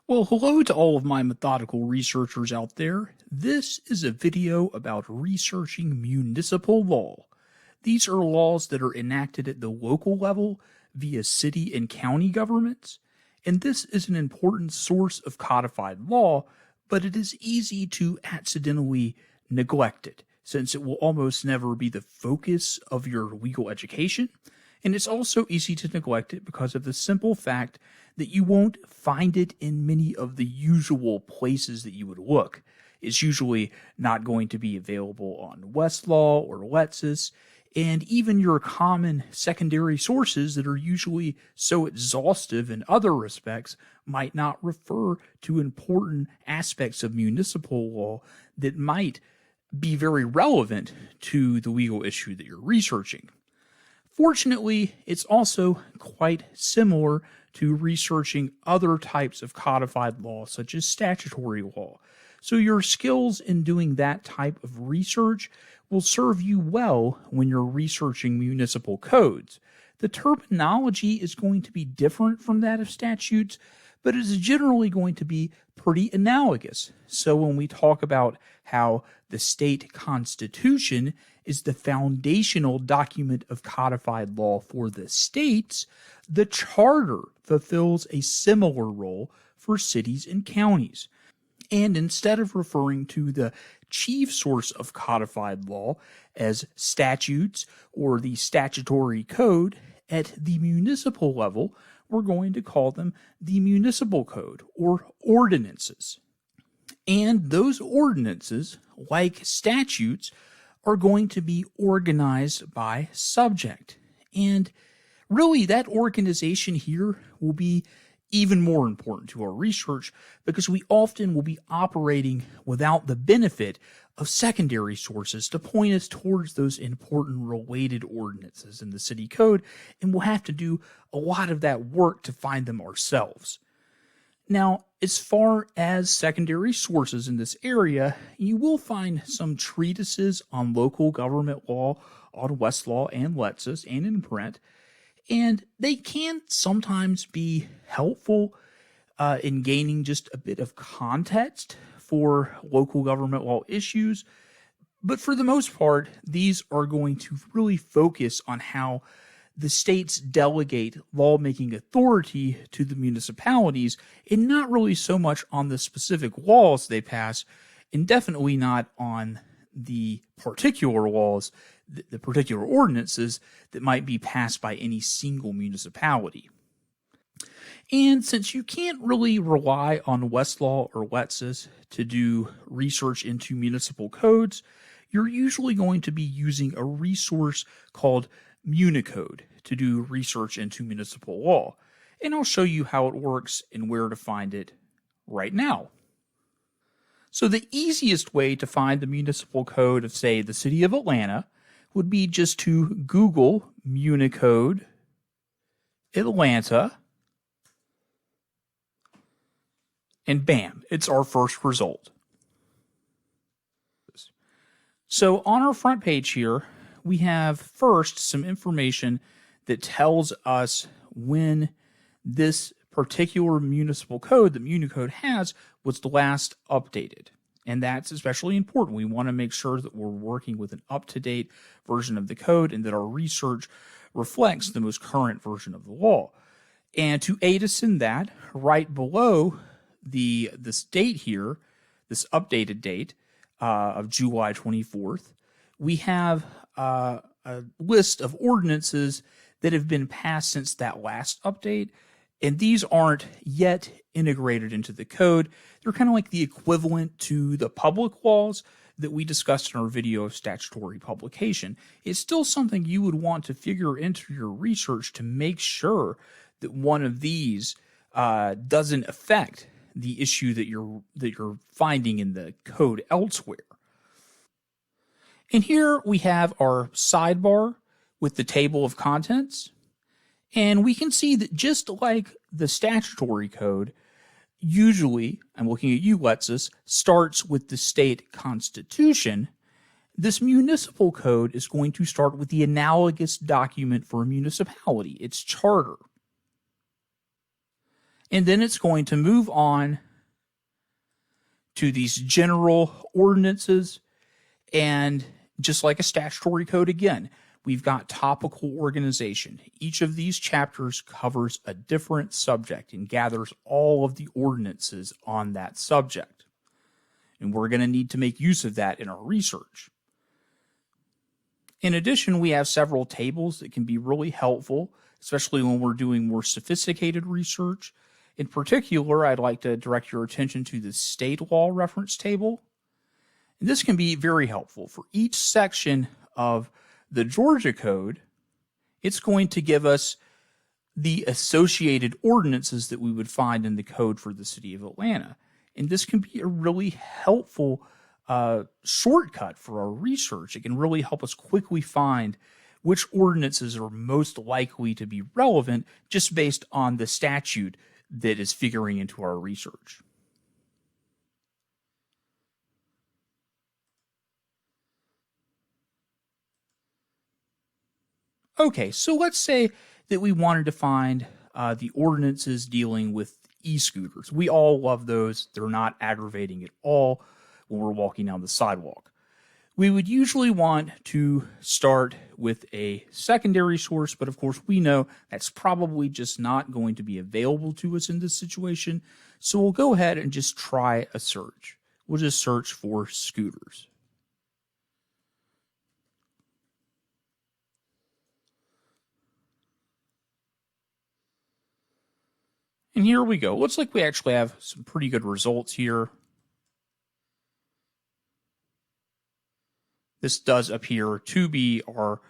Well, hello to all of my methodical researchers out there. This is a video about researching municipal law. These are laws that are enacted at the local level via city and county governments, and this is an important source of codified law, but it is easy to accidentally neglect it, since it will almost never be the focus of your legal education. And it's also easy to neglect it because of the simple fact that you won't find it in many of the usual places that you would look. It's usually not going to be available on Westlaw or Lexis, and even your common secondary sources that are usually so exhaustive in other respects might not refer to important aspects of municipal law that might be very relevant to the legal issue that you're researching. Fortunately, it's also quite similar to researching other types of codified law, such as statutory law. So your skills in doing that type of research will serve you well when you're researching municipal codes. The terminology is going to be different from that of statutes, but it is generally going to be pretty analogous. So when we talk about how the state constitution is the foundational document of codified law for the states, the charter fulfills a similar role for cities and counties. And instead of referring to the chief source of codified law as statutes or the statutory code, at the municipal level, we're going to call them the municipal code or ordinances. And those ordinances, like statutes, are going to be organized by subject. And really, that organization here will be even more important to our research because we often will be operating without the benefit of secondary sources to point us towards those important related ordinances in the city code, and we'll have to do a lot of that work to find them ourselves. Now, as far as secondary sources in this area, you will find some treatises on local government law on Westlaw and Lexis and in print, and they can sometimes be helpful in gaining just a bit of context for local government law issues. But for the most part, these are going to really focus on how the states delegate lawmaking authority to the municipalities, and not really so much on the specific laws they pass, and definitely not on the particular laws, the particular ordinances that might be passed by any single municipality. And since you can't really rely on Westlaw or Lexis to do research into municipal codes, you're usually going to be using a resource called Municode to do research into municipal law. And I'll show you how it works and where to find it right now. So the easiest way to find the municipal code of, say, the city of Atlanta would be just to Google Municode Atlanta, and bam, it's our first result. So on our front page here, we have first some information that tells us when this particular municipal code that Municode has was the last updated. And that's especially important. We want to make sure that we're working with an up-to-date version of the code and that our research reflects the most current version of the law. And to aid us in that, right below this date here, this updated date of July 24th, we have a list of ordinances that have been passed since that last update, and these aren't yet integrated into the code. They're kind of like the equivalent to the public laws that we discussed in our video of statutory publication. It's still something you would want to figure into your research to make sure that one of these doesn't affect the issue that you're finding in the code elsewhere. And here we have our sidebar with the table of contents. And we can see that just like the statutory code, usually, I'm looking at you, Lexis, starts with the state constitution, this municipal code is going to start with the analogous document for a municipality, its charter. And then it's going to move on to these general ordinances. And just like a statutory code again, we've got topical organization. Each of these chapters covers a different subject and gathers all of the ordinances on that subject. And we're going to need to make use of that in our research. In addition, we have several tables that can be really helpful, especially when we're doing more sophisticated research. In particular, I'd like to direct your attention to the state law reference table. And this can be very helpful. For each section of the Georgia Code, it's going to give us the associated ordinances that we would find in the code for the city of Atlanta. And this can be a really helpful shortcut for our research. It can really help us quickly find which ordinances are most likely to be relevant just based on the statute that is figuring into our research. Okay, so let's say that we wanted to find the ordinances dealing with e-scooters. We all love those. They're not aggravating at all when we're walking down the sidewalk. We would usually want to start with a secondary source, but of course we know that's probably just not going to be available to us in this situation. So we'll go ahead and just try a search. We'll just search for scooters. And here we go. Looks like we actually have some pretty good results here. This does appear to be our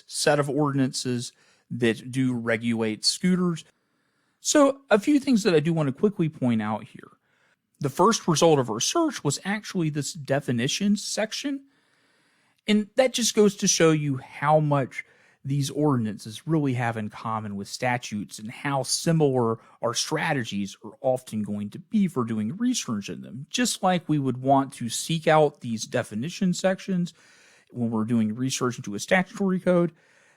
set of ordinances that do regulate scooters. So a few things that I do want to quickly point out here. The first result of our search was actually this definitions section. And that just goes to show you how much these ordinances really have in common with statutes and how similar our strategies are often going to be for doing research in them. Just like we would want to seek out these definition sections when we're doing research into a statutory code,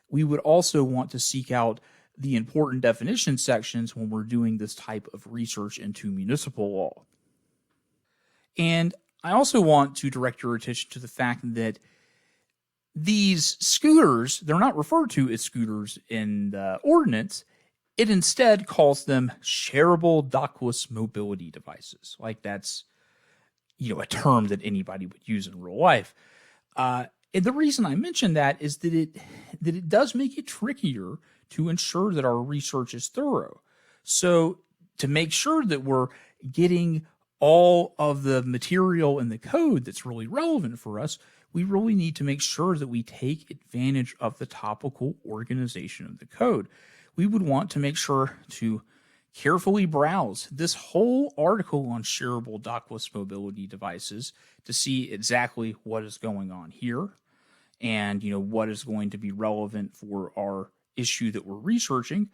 we would also want to seek out the important definition sections when we're doing this type of research into municipal law. And I also want to direct your attention to the fact that these scooters, they're not referred to as scooters in the ordinance. It instead calls them shareable dockless mobility devices. Like that's, a term that anybody would use in real life. And the reason I mention that is that it does make it trickier to ensure that our research is thorough. So to make sure that we're getting all of the material in the code that's really relevant for us, we really need to make sure that we take advantage of the topical organization of the code. We would want to make sure to carefully browse this whole article on shareable dockless mobility devices to see exactly what is going on here and what is going to be relevant for our issue that we're researching.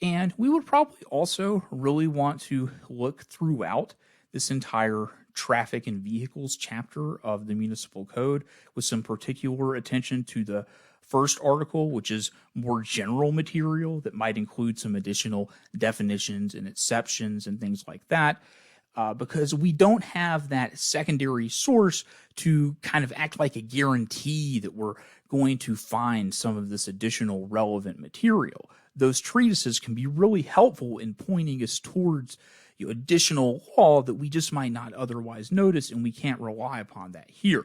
And we would probably also really want to look throughout this entire traffic and vehicles chapter of the Municipal Code with some particular attention to the first article, which is more general material that might include some additional definitions and exceptions and things like that, because we don't have that secondary source to kind of act like a guarantee that we're going to find some of this additional relevant material. Those treatises can be really helpful in pointing us towards additional law that we just might not otherwise notice, and we can't rely upon that here.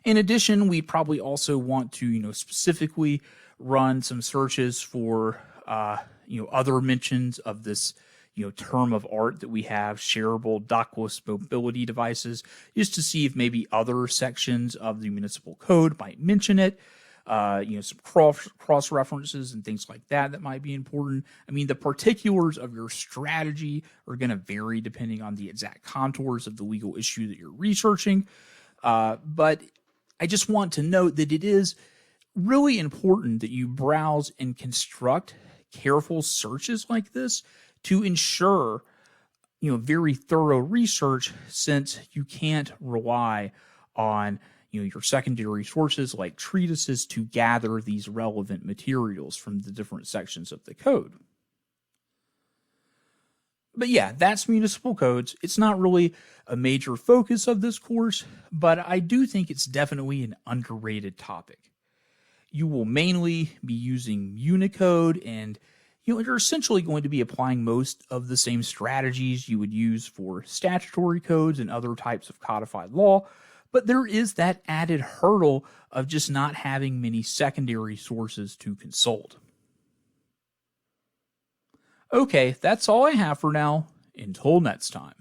In addition, we probably also want to, specifically run some searches for, other mentions of this, term of art that we have, shareable dockless mobility devices, just to see if maybe other sections of the Municipal Code might mention it. Some cross references and things like that might be important. I mean, the particulars of your strategy are going to vary depending on the exact contours of the legal issue that you're researching. But I just want to note that it is really important that you browse and construct careful searches like this to ensure, very thorough research, since you can't rely on your secondary sources like treatises to gather these relevant materials from the different sections of the code. But yeah, that's municipal codes. It's not really a major focus of this course, but I do think it's definitely an underrated topic. You will mainly be using Unicode, and you're essentially going to be applying most of the same strategies you would use for statutory codes and other types of codified law, but there is that added hurdle of just not having many secondary sources to consult. Okay, that's all I have for now. Until next time.